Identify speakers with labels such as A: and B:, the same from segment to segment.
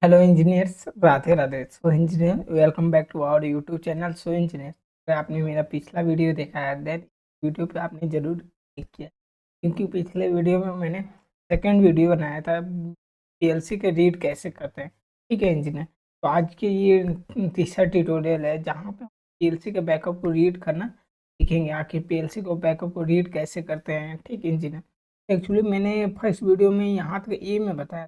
A: Hello engineers, Radhe Radhe. So engineer, welcome back to our YouTube channel so engineer. अगर आपने मेरा पिछला वीडियो देखा है देन यूट्यूब पे आपने ज़रूर क्लिक किया, क्योंकि पिछले वीडियो में मैंने सेकंड वीडियो बनाया था पीएलसी के रीड कैसे करते हैं। ठीक है इंजीनियर, तो आज के ये तीसरा ट्यूटोरियल है जहाँ पे पीएलसी के बैकअप को रीड करना सीखेंगे। आखिर पीएलसी को बैकअप को रीड कैसे करते हैं। ठीक है इंजीनियर, एक्चुअली मैंने फर्स्ट वीडियो में यहाँ तक ए में बताया,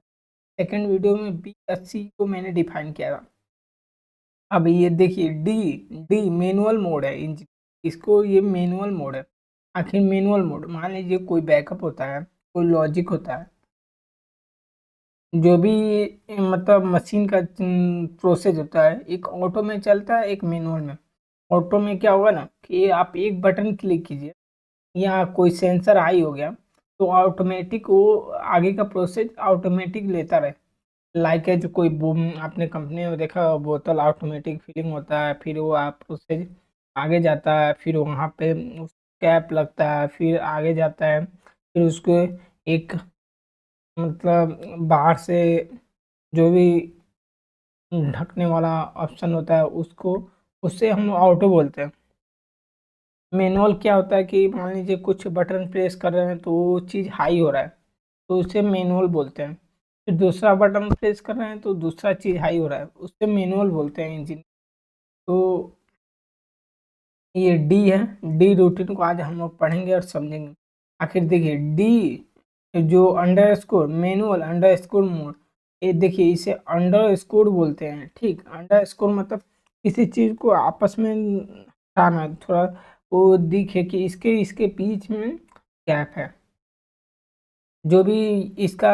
A: सेकंड वीडियो में बी अस्सी को मैंने डिफाइन किया था। अब ये देखिए डी डी मैनुअल मोड है इंजन, इसको ये मैनुअल मोड है। आखिर मैनुअल मोड, मान लीजिए कोई बैकअप होता है, कोई लॉजिक होता है, जो भी मतलब मशीन का प्रोसेस होता है, एक ऑटो में चलता है एक मैनुअल में। ऑटो में क्या होगा ना कि आप एक बटन क्लिक कीजिए या कोई सेंसर हाई हो गया तो ऑटोमेटिक वो आगे का प्रोसेस ऑटोमेटिक लेता रहे। लाइक है जो कोई आपने कंपनी में देखा होगा, बोतल ऑटोमेटिक फिलिंग होता है, फिर वो आप उससे आगे जाता है, फिर वहाँ पे उस कैप लगता है, फिर आगे जाता है, फिर उसको एक मतलब बाहर से जो भी ढकने वाला ऑप्शन होता है उसको, उससे हम ऑटो बोलते हैं। मैनुअल क्या होता है कि मान लीजिए कुछ बटन प्रेस कर रहे हैं तो वो चीज़ हाई हो रहा है तो उसे मैनुअल बोलते हैं। फिर दूसरा बटन प्रेस कर रहे हैं तो दूसरा चीज़ हाई हो रहा है, उससे मैनुअल बोलते हैं इंजन। तो ये डी है, डी रूटीन को आज हम लोग पढ़ेंगे और समझेंगे। आखिर देखिए डी जो under score manual under score mode, ये देखिए इसे अंडर स्कोर बोलते हैं। ठीक, अंडर स्कोर मतलब किसी चीज़ को आपस में हटाना, थोड़ा वो दिखे कि इसके इसके बीच में गैप है। जो भी इसका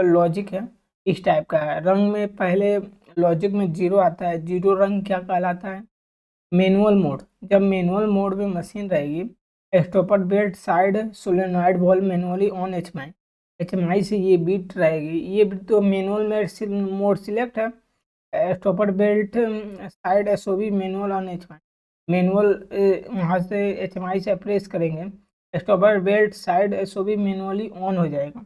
A: लॉजिक है इस टाइप का है। रंग में पहले लॉजिक में जीरो आता है, जीरो रंग क्या कहलाता है? Manual mode. जब मैनुअल मोड में मशीन रहेगी, stopper belt side solenoid valve manually on HMI, HMI से ये बीट रहेगी। ये बीट तो मैनुअल में मोड सिलेक्ट है। Stopper belt side SOB manual on HMI, manual वहाँ से एचएमआई से प्रेस करेंगे, stopper belt side SOB manually on हो जाएगा।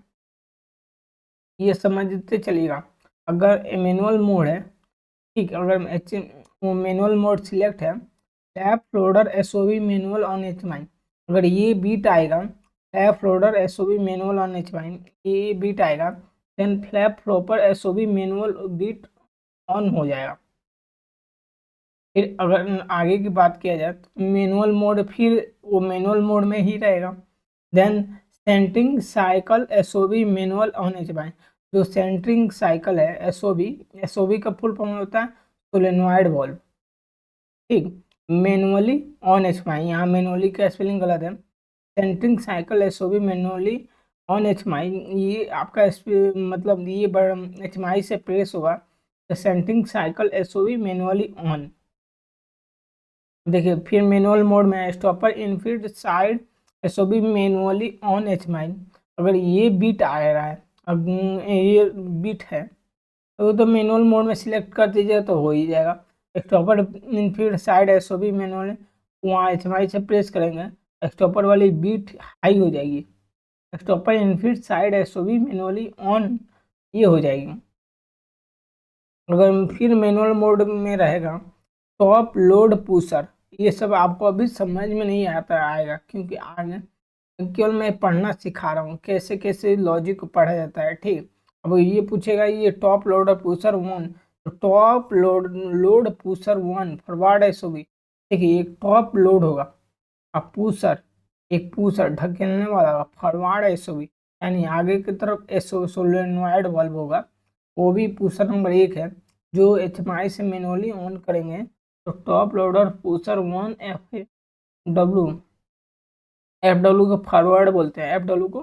A: ये समझते चलिएगा। अगर मैनुअल मोड है, ठीक, अगर एच मैनुअल मोड सिलेक्ट है, tap loader SOV manual on HMI, अगर ये बीट आएगा, tap loader SOV manual on HMI, ये बीट आएगा, then flap flopper SOV manual bit on हो जाएगा। फिर अगर आगे की बात किया जाए तो मैनुअल मोड, फिर वो मैनुअल मोड में ही रहेगा। Then centering cycle SOV manual on HMI, जो सेंटरिंग साइकिल है एसओवी, एसओवी का फुल फॉर्म होता है सोलेनॉइड वॉल्व। ठीक, मैनुअली ऑन एचएमआई, यहाँ मैनुअली का स्पेलिंग गलत है। Centering cycle SOV manually on HMI, ये आपका मतलब ये एचएमआई से प्रेस होगा तो centering cycle SOV manually on. देखिए फिर मैनुअल मोड में stopper infeed side SOB manually on HMI, अगर ये बीट आ रहा है, अब ये बीट है तो मैनुअल मोड में सिलेक्ट कर दीजिएगा तो हो ही जाएगा। Stopper infeed side SOB manually, वहाँ एचएमआई से प्रेस करेंगे, स्टॉपर वाली बीट हाई हो जाएगी, stopper infeed side SOB manually on ये हो जाएगी। अगर फिर मैनुअल मोड में रहेगा, टॉप लोड पुशर, ये सब आपको अभी समझ में नहीं आता आएगा, क्योंकि आगे केवल मैं पढ़ना सिखा रहा हूँ कैसे कैसे लॉजिक को पढ़ा जाता है। ठीक, अब ये पूछेगा ये टॉप लोड पुशर वन, तो top load pusher one forward SOB. देखिए एक टॉप लोड होगा, अब पुशर, एक पुशर ढकेलने वाला होगा, फॉरवर्ड एसओबी यानी आगे की तरफ एसओ सोलेनॉइड वाल्व होगा, वो भी पुशर नंबर एक है जो एचएमआई से मैनुअली ऑन करेंगे। तो top loader pusher one W, F W को फॉरवर्ड बोलते हैं, एफ डब्ल्यू को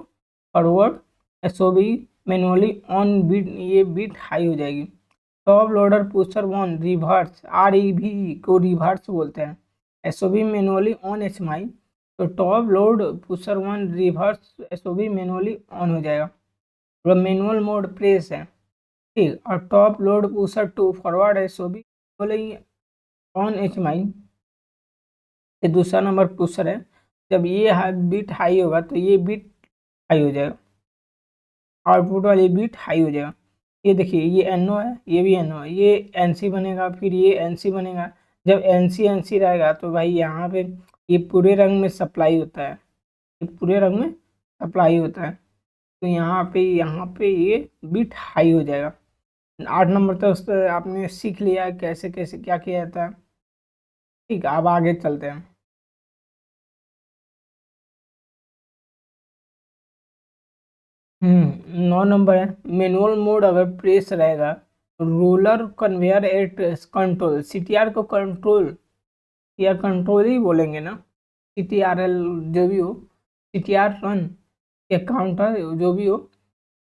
A: forward SOB manually on bit, ये बीट हाई हो जाएगी। Top loader pusher one reverse, R E भी को रिवर्स बोलते हैं, एसओबी मैनुअली ऑन एचएमआई, तो top load pusher one reverse SOB manually on हो जाएगा। अगर मैनुअल मोड प्रेस है, ठीक, और top load pusher two forward SOB बोले ऑन एचएमआई, ये दूसरा नंबर पुशर है। जब ये बीट हाई होगा तो ये बीट हाई हो जाएगा, आउटपुट वाली बीट हाई हो जाएगा। ये देखिए ये NO है, ये भी NO है, ये NC बनेगा, फिर ये NC बनेगा। जब NC रहेगा तो भाई यहाँ पे ये पूरे रंग में सप्लाई होता है, ये पूरे रंग में सप्लाई होता है। तो यहाँ पे ये बिट हाई हो जाएगा। 8 नंबर तक आपने सीख लिया कैसे कैसे क्या किया जाता है। ठीक है, अब आगे चलते हैं। 9 नंबर है, मैनुअल मोड अगर प्रेस रहेगा, roller conveyor at control, CTR को कंट्रोल या कंट्रोल ही बोलेंगे ना, CTRL जो भी हो, CTR रन या काउंटर जो भी हो,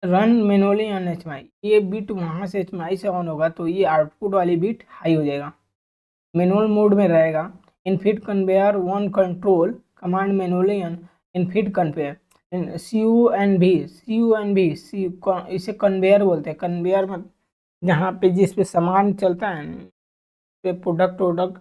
A: रन मैनुअली ऑन HMI, ये बिट वहां से HMI से ऑन होगा तो ये आउटपुट वाली बिट हाई हो जाएगा। मैनुअल मोड में रहेगा, infeed conveyor one control command manually on, infeed conveyor, CUNV इसे कन्वेयर बोलते हैं। कन्वेयर में जहाँ पे जिस पे सामान चलता है, पे प्रोडक्ट प्रोडक्ट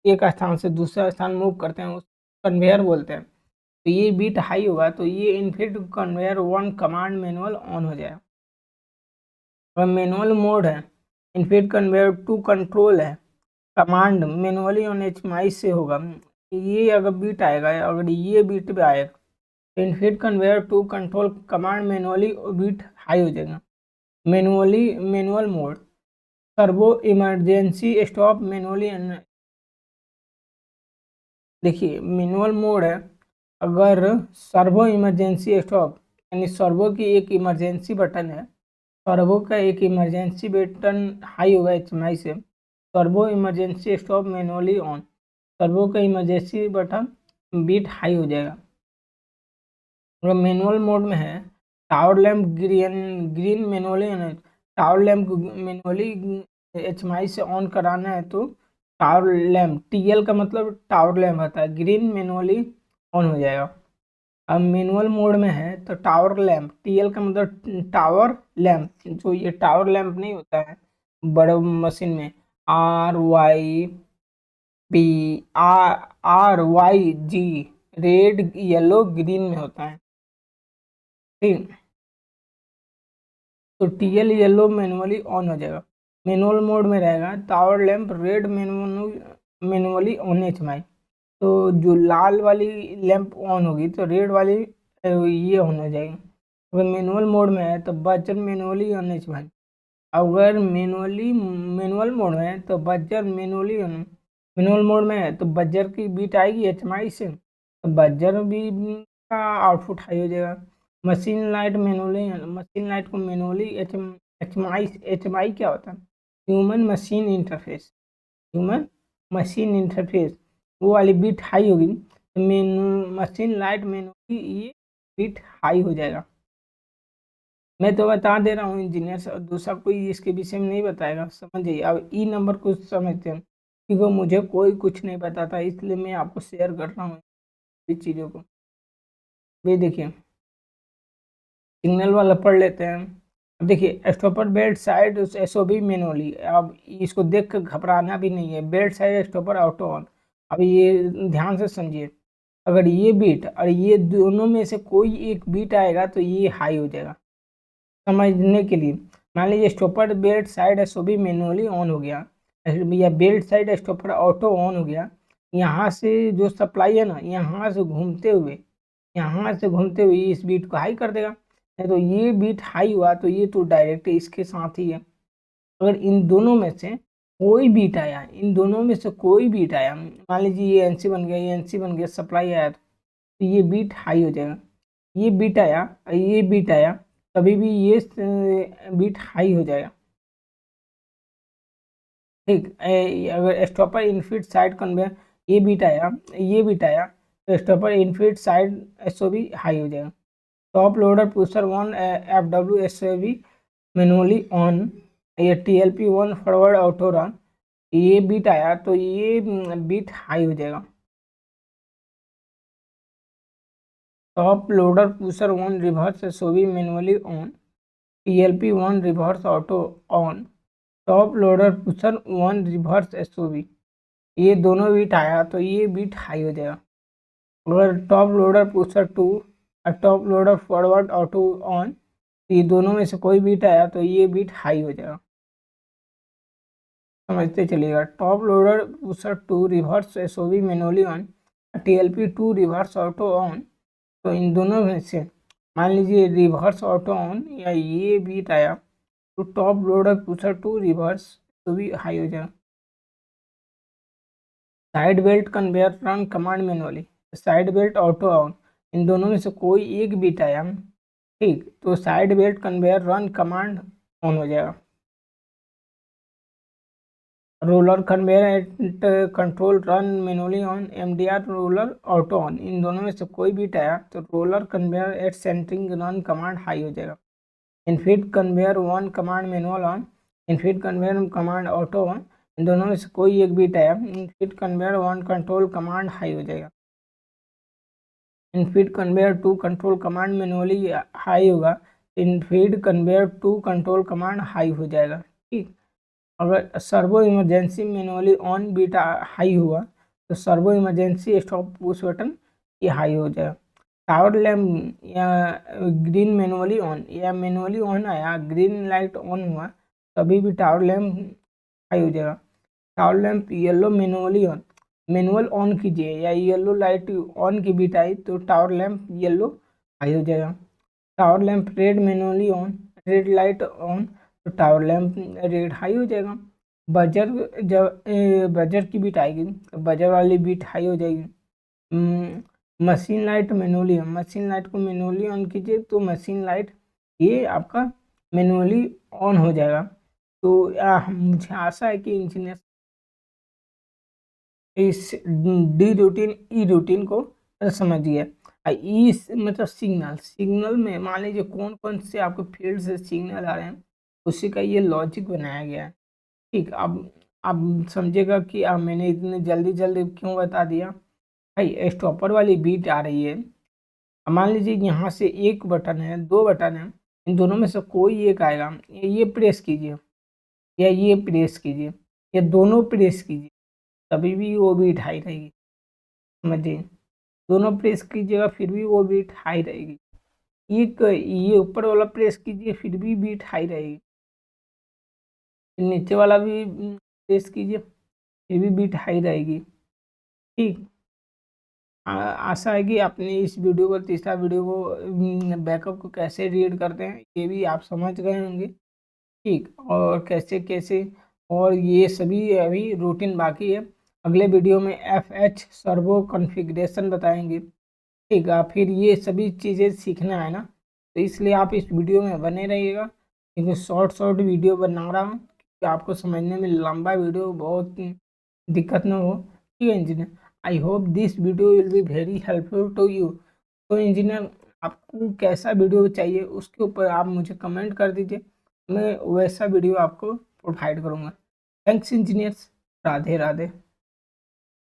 A: एक स्थान से दूसरा स्थान मूव करते हैं, उस कन्वेयर बोलते हैं। तो ये बीट हाई होगा तो ये infeed conveyor one command manual on हो जाएगा। और मैनुअल मोड है, इनफिट कन्वेयर टू कंट्रोल है, कमांड मैनुअली ऑन HMI से होगा। ये अगर बीट आएगा, अगर ये बीट पे आएगा तो infeed conveyor two control command manually bit high हो जाएगा। Manual mode, servo emergency stop manually. देखिए मैनुअल मोड है, अगर सर्वो इमरजेंसी स्टॉप यानी सर्वो की एक इमरजेंसी बटन है, सर्वो का एक इमरजेंसी बटन हाई होगा HMI से, servo emergency stop manually on, servo का इमरजेंसी बटन बीट हाई हो जाएगा। अगर मैनुअल मोड में है, tower lamp green green manually, tower lamp manually HMI से ऑन कराना है तो टावर लैंप, TL का मतलब टावर लैंप होता है, ग्रीन मैनुअली ऑन हो जाएगा। अब मैनुअल मोड में है तो टावर लैंप, TL का मतलब टावर लैंप, जो ये टावर लैंप नहीं होता है बड़े मशीन में, RYB रेड येलो ग्रीन में होता है। ठीक, तो TL येलो मैनुअली ऑन हो जाएगा। मैनुअल मोड में रहेगा, tower lamp red manually on HMI, तो जो लाल वाली लैंप ऑन होगी तो रेड वाली ये ऑन हो जाएगी। अगर मैनुअल मोड में है तो बजर मैनुअली ऑन HMI, अगर मैनुअल मोड में है तो बजर मैनुअल मोड में है तो बजर की बीट आएगी HMI से, तो बजर भी का आउटपुट हाई हो जाएगा। मशीन लाइट को मैनुअली HMI क्या होता है, human machine interface, human machine interface, वो वाली बीट हाई होगी तो मशीन लाइट मैनुअली ये बीट हाई हो जाएगा। मैं तो बता दे रहा हूँ इंजीनियर से, दूसरा कोई इसके विषय में नहीं बताएगा, समझिए। अब ई नंबर को समझते हैं, क्योंकि मुझे कोई कुछ नहीं बताता, इसलिए मैं आपको शेयर कर रहा हूँ इस चीज़ों को। ये देखिए सिग्नल वाला पढ़ लेते हैं। अब देखिए stopper belt side SOB manually, अब इसको देख कर घबराना भी नहीं है, belt side stopper auto on. अब ये ध्यान से समझिए, अगर ये बीट और ये दोनों में से कोई एक बीट आएगा तो ये हाई हो जाएगा। समझने के लिए, मान लीजिए stopper belt side SOB manually on हो गया या belt side stopper auto on हो गया, यहाँ से जो सप्लाई है ना, यहाँ से घूमते हुए इस बीट को हाई कर देगा। नहीं तो ये बीट हाई हुआ तो ये तो डायरेक्ट इसके साथ ही है। अगर इन दोनों में से कोई बीट आया, इन दोनों में से कोई बीट आया, मान लीजिए ये NC बन गया, ये NC बन गया, सप्लाई आया तो ये बीट हाई हो जाएगा। ये बीट आया और ये बीट आया, तभी भी ये बीट हाई हो जाएगा। ठीक, अगर स्टॉपर इनफिट साइड कन्वेयर ये बीट आया, ये बीट आया, तो स्टॉपर इनफिट साइड SOB हाई हो जाएगा। Top loader pusher one FW SOB manually on, ये TLP one forward auto run, ये बीट आया तो ये बीट हाई हो जाएगा। Top loader pusher one reverse SOB manually on, TLP one reverse auto on, top loader pusher one reverse SOB, ये दोनों beat आया तो ये बीट हाई हो जाएगा। अगर टॉप लोडर पुशर टू और top loader forward auto on, ये दोनों में से कोई बीट आया तो ये बीट हाई हो जाएगा, समझते चलिएगा। Top loader pusher to reverse SOV manually on, TLP two reverse auto on, तो इन दोनों में से मान लीजिए रिवर्स ऑटो ऑन या ये बीट आया तो top loader pusher to reverse तो भी हाई हो जाएगा। Side belt conveyor run command manually, side belt auto on, इन दोनों में से कोई एक बीट आया, ठीक, तो side belt conveyor run command on हो जाएगा। Roller conveyor at control run manually on, MDR roller auto on, इन दोनों में से कोई बीट आया तो roller conveyor at centering run command high हो जाएगा। Infeed conveyor one command manual on, infeed conveyor command auto on, इन दोनों में से कोई एक बीट आया, infeed conveyor one control command high हो जाएगा। Infeed conveyor two control command manually high होगा, infeed conveyor two control command high हो जाएगा, ठीक। अगर servo emergency manually on bit high हुआ तो servo emergency stop push button ये हाई हो जाएगा। टावर लैम्प या ग्रीन मैनुअली ऑन या मैनुअली ऑन आया, ग्रीन लाइट ऑन हुआ तभी भी टावर लैम्प हाई हो जाएगा। Tower lamp yellow manually on, manual on कीजिए या येलो लाइट ऑन की बीट आई तो टावर लैम्प येलो हाई हो जाएगा। Tower lamp red manually on, red light on तो टावर लैम्प रेड हाई हो जाएगा। बजर जब बजर की बीट आएगी तो बजर वाली बीट हाई हो जाएगी। Machine light manually, machine light को मैनुअली ऑन कीजिए तो मशीन लाइट ये आपका मैनुअली ऑन हो जाएगा। तो मुझे आशा है कि इंजीनियर इस डी रूटीन ई रूटीन को समझिए। ई मतलब सिग्नल, सिग्नल में मान लीजिए कौन कौन से आपके फील्ड से सिग्नल आ रहे हैं उसी का ये लॉजिक बनाया गया है, ठीक। अब समझिएगा कि मैंने इतने जल्दी जल्दी क्यों बता दिया। भाई स्टॉपर वाली बीट आ रही है, अब मान लीजिए यहाँ से एक बटन है, दो बटन है, इन दोनों में से कोई एक आएगा, ये प्रेस कीजिए या ये प्रेस कीजिए या दोनों प्रेस कीजिए तभी भी वो बीट हाई रहेगी, समझिए। दोनों प्रेस कीजिएगा फिर भी वो बीट हाई रहेगी। एक ये ऊपर वाला प्रेस कीजिए फिर भी बीट हाई रहेगी, नीचे वाला भी प्रेस कीजिए फिर भी बीट हाई रहेगी, ठीक। आशा है कि आपने इस वीडियो को, तीसरा वीडियो को, बैकअप को कैसे रीड करते हैं ये भी आप समझ गए होंगे, ठीक। और कैसे कैसे, और ये सभी अभी रूटीन बाकी है। अगले वीडियो में FH सर्वो कॉन्फ़िगरेशन बताएंगे, ठीक है। फिर ये सभी चीज़ें सीखना है ना, तो इसलिए आप इस वीडियो में बने रहिएगा क्योंकि शॉर्ट शॉर्ट वीडियो बना रहा हूँ कि आपको समझने में लंबा वीडियो बहुत दिक्कत ना हो, ठीक है engineer. I hope this video will be very helpful to you. तो इंजीनियर आपको कैसा वीडियो चाहिए उसके ऊपर आप मुझे कमेंट कर दीजिए, मैं वैसा वीडियो आपको प्रोवाइड करूँगा। Thanks engineers, Radhe Radhe.